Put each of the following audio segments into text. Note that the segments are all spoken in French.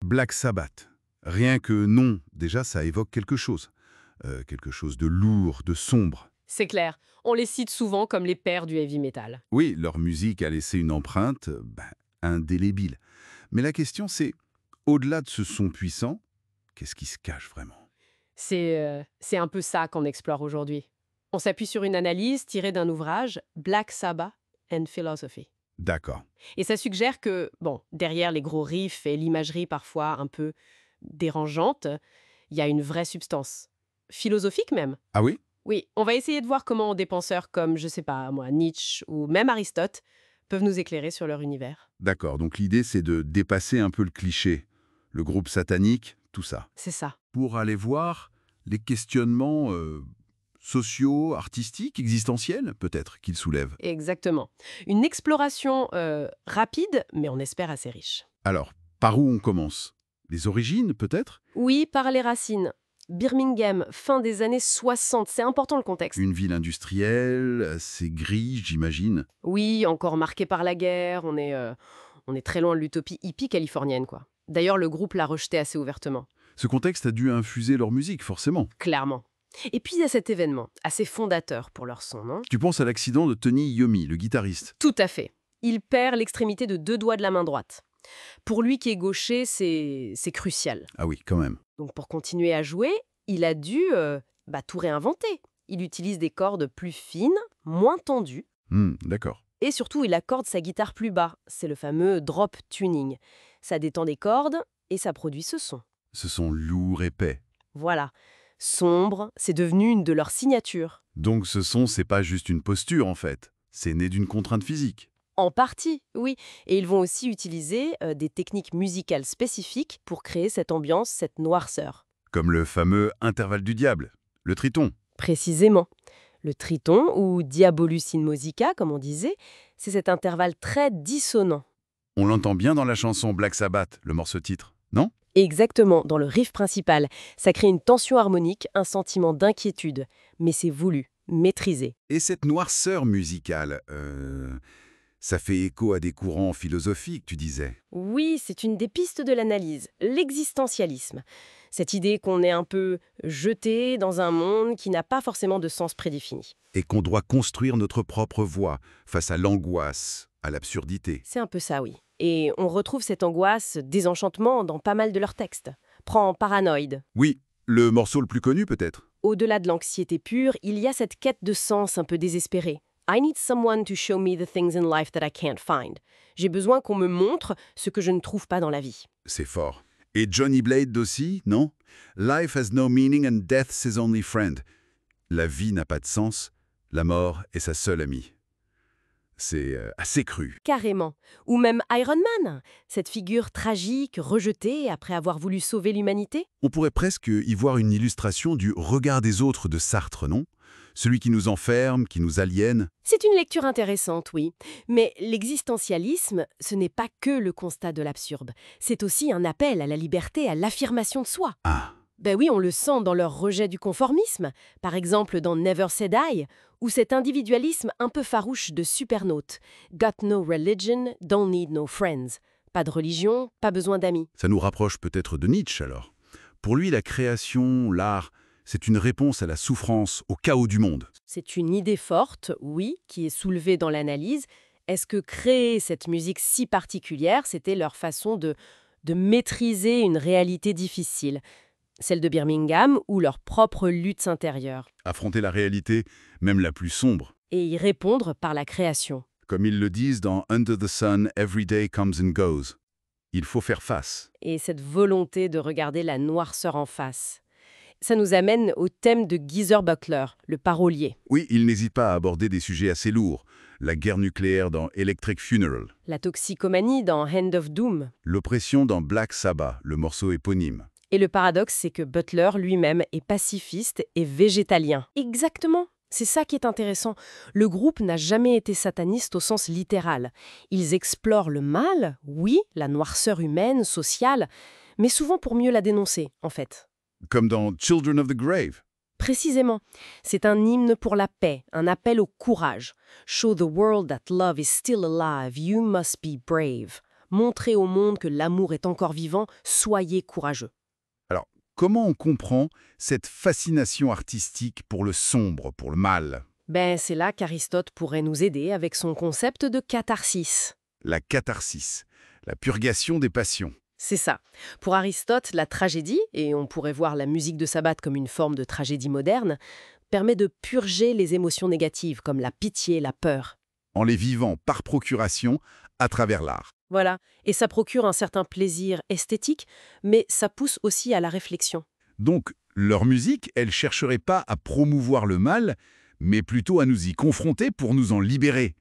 Black Sabbath. Rien que nom, déjà, ça évoque quelque chose. Quelque chose de lourd, de sombre. C'est clair, on les cite souvent comme les pères du heavy metal. Oui, leur musique a laissé une empreinte indélébile. Mais la question, c'est, au-delà de ce son puissant, qu'est-ce qui se cache vraiment? C'est un peu ça qu'on explore aujourd'hui. On s'appuie sur une analyse tirée d'un ouvrage, Black Sabbath and Philosophy. D'accord. Et ça suggère que, bon, derrière les gros riffs et l'imagerie parfois un peu dérangeante, il y a une vraie substance. Philosophique même. Ah oui? Oui, on va essayer de voir comment des penseurs comme, je sais pas, moi, Nietzsche ou même Aristote peuvent nous éclairer sur leur univers. D'accord, donc l'idée, c'est de dépasser un peu le cliché, le groupe satanique, tout ça. C'est ça. Pour aller voir les questionnements sociaux, artistiques, existentiels, peut-être, qu'ils soulèvent. Exactement. Une exploration rapide, mais on espère assez riche. Alors, par où on commence? Les origines, peut-être? Oui, par les racines. Birmingham, fin des années 60, c'est important le contexte. Une ville industrielle, assez gris, j'imagine. Oui, encore marqué par la guerre, on est très loin de l'utopie hippie californienne, quoi. D'ailleurs, le groupe l'a rejeté assez ouvertement, Ce contexte a dû infuser leur musique, forcément. clairement. Et puis il y a cet événement, assez fondateur pour leur son, non? Tu penses à l'accident de Tony Iommi, le guitariste. Tout à fait. Il perd l'extrémité de 2 doigts de la main droite. Pour lui qui est gaucher, c'est crucial. Ah oui, quand même. Donc pour continuer à jouer, il a dû tout réinventer. Il utilise des cordes plus fines, moins tendues, D'accord. et surtout il accorde sa guitare plus bas. C'est le fameux drop tuning. Ça détend des cordes et ça produit ce son. Ce sont lourds, épais. Voilà. Sombre, c'est devenu une de leurs signatures. Donc ce son, c'est pas juste une posture, en fait. C'est né d'une contrainte physique. En partie, oui. Et ils vont aussi utiliser des techniques musicales spécifiques pour créer cette ambiance, cette noirceur. Comme le fameux intervalle du diable, le triton. Précisément. Le triton, ou diabolus in musica, comme on disait, c'est cet intervalle très dissonant. On l'entend bien dans la chanson Black Sabbath, le morceau titre, non? Exactement, dans le riff principal. Ça crée une tension harmonique, un sentiment d'inquiétude. Mais c'est voulu, maîtrisé. Et cette noirceur musicale, ça fait écho à des courants philosophiques, tu disais. Oui, c'est une des pistes de l'analyse, l'existentialisme. Cette idée qu'on est un peu jeté dans un monde qui n'a pas forcément de sens prédéfini. Et qu'on doit construire notre propre voie face à l'angoisse, à l'absurdité. C'est un peu ça, oui. Et on retrouve cette angoisse, désenchantement dans pas mal de leurs textes. Prends Paranoid. Oui, le morceau le plus connu peut-être. Au-delà de l'anxiété pure, il y a cette quête de sens un peu désespérée. I need someone to show me the things in life that I can't find. J'ai besoin qu'on me montre ce que je ne trouve pas dans la vie. C'est fort. Et Johnny Blade aussi, non? Life has no meaning and death's his only friend. La vie n'a pas de sens, la mort est sa seule amie. C'est assez cru. Carrément. Ou même Iron Man, cette figure tragique, rejetée après avoir voulu sauver l'humanité. On pourrait presque y voir une illustration du regard des autres de Sartre, non? Celui qui nous enferme, qui nous aliène. C'est une lecture intéressante, oui. Mais l'existentialisme, ce n'est pas que le constat de l'absurde. C'est aussi un appel à la liberté, à l'affirmation de soi. Ah, Ben oui, on le sent dans leur rejet du conformisme, par exemple dans Never Say Die, ou cet individualisme un peu farouche de Supernaute. Got no religion, don't need no friends. Pas de religion, pas besoin d'amis. ça nous rapproche peut-être de Nietzsche alors. Pour lui, la création, l'art, c'est une réponse à la souffrance, au chaos du monde. C'est une idée forte, oui, qui est soulevée dans l'analyse. Est-ce que créer cette musique si particulière, c'était leur façon de maîtriser une réalité difficile, celle de Birmingham ou leurs propres luttes intérieures, Affronter la réalité, même la plus sombre. et y répondre par la création? Comme ils le disent dans Under the Sun, Every Day Comes and Goes. Il faut faire face. Et cette volonté de regarder la noirceur en face. Ça nous amène au thème de Geezer Butler, le parolier. Oui, il n'hésite pas à aborder des sujets assez lourds. La guerre nucléaire dans Electric Funeral. La toxicomanie dans Hand of Doom. L'oppression dans Black Sabbath, le morceau éponyme. Et le paradoxe, c'est que Butler lui-même est pacifiste et végétalien. Exactement. C'est ça qui est intéressant. Le groupe n'a jamais été sataniste au sens littéral. Ils explorent le mal, oui, la noirceur humaine, sociale, mais souvent pour mieux la dénoncer, en fait. Comme dans Children of the Grave. Précisément, c'est un hymne pour la paix, un appel au courage. Show the world that love is still alive, you must be brave. Montrez au monde que l'amour est encore vivant, soyez courageux. Alors, comment on comprend cette fascination artistique pour le sombre, pour le mal? Ben, c'est là qu'Aristote pourrait nous aider avec son concept de catharsis. La catharsis, la purgation des passions. C'est ça. Pour Aristote, la tragédie, et on pourrait voir la musique de sabbat comme une forme de tragédie moderne, permet de purger les émotions négatives comme la pitié, la peur. En les vivant par procuration à travers l'art. Voilà, et ça procure un certain plaisir esthétique, mais ça pousse aussi à la réflexion. Donc, leur musique, elle chercherait pas à promouvoir le mal, mais plutôt à nous y confronter pour nous en libérer.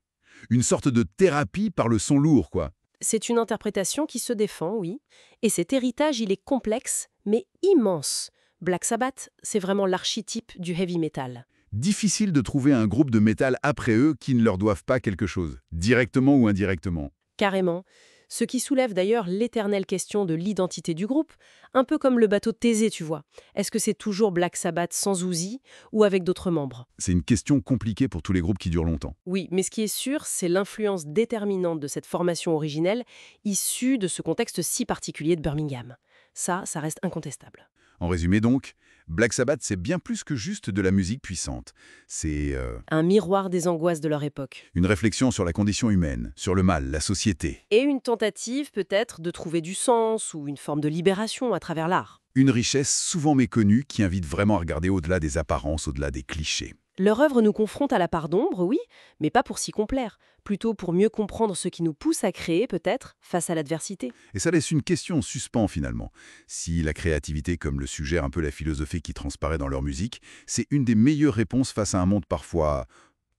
Une sorte de thérapie par le son lourd, quoi. C'est une interprétation qui se défend, oui, et cet héritage, il est complexe, mais immense. Black Sabbath, c'est vraiment l'archétype du heavy metal. Difficile de trouver un groupe de métal après eux qui ne leur doivent pas quelque chose, directement ou indirectement. Carrément. Ce qui soulève d'ailleurs l'éternelle question de l'identité du groupe, un peu comme le bateau de Thésée, tu vois. Est-ce que c'est toujours Black Sabbath sans Uzi ou avec d'autres membres? C'est une question compliquée pour tous les groupes qui durent longtemps. Oui, mais ce qui est sûr, c'est l'influence déterminante de cette formation originelle issue de ce contexte si particulier de Birmingham. Ça reste incontestable. En résumé donc, Black Sabbath, c'est bien plus que juste de la musique puissante. C'est Un miroir des angoisses de leur époque. une réflexion sur la condition humaine, sur le mal, la société. Et une tentative peut-être de trouver du sens ou une forme de libération à travers l'art. Une richesse souvent méconnue qui invite vraiment à regarder au-delà des apparences, au-delà des clichés. Leur œuvre nous confronte à la part d'ombre, oui, mais pas pour s'y complaire, plutôt pour mieux comprendre ce qui nous pousse à créer, peut-être, face à l'adversité. Et ça laisse une question en suspens finalement. Si la créativité, comme le suggère un peu la philosophie qui transparaît dans leur musique, c'est une des meilleures réponses face à un monde parfois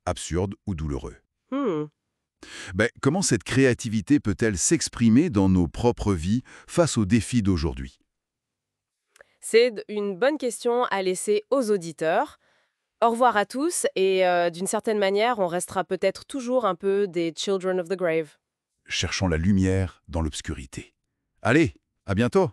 absurde ou douloureux. Hmm. Comment cette créativité peut-elle s'exprimer dans nos propres vies face aux défis d'aujourd'hui? C'est une bonne question à laisser aux auditeurs. Au revoir à tous et d'une certaine manière, on restera peut-être toujours un peu des Children of the Grave. Cherchons la lumière dans l'obscurité. Allez, à bientôt!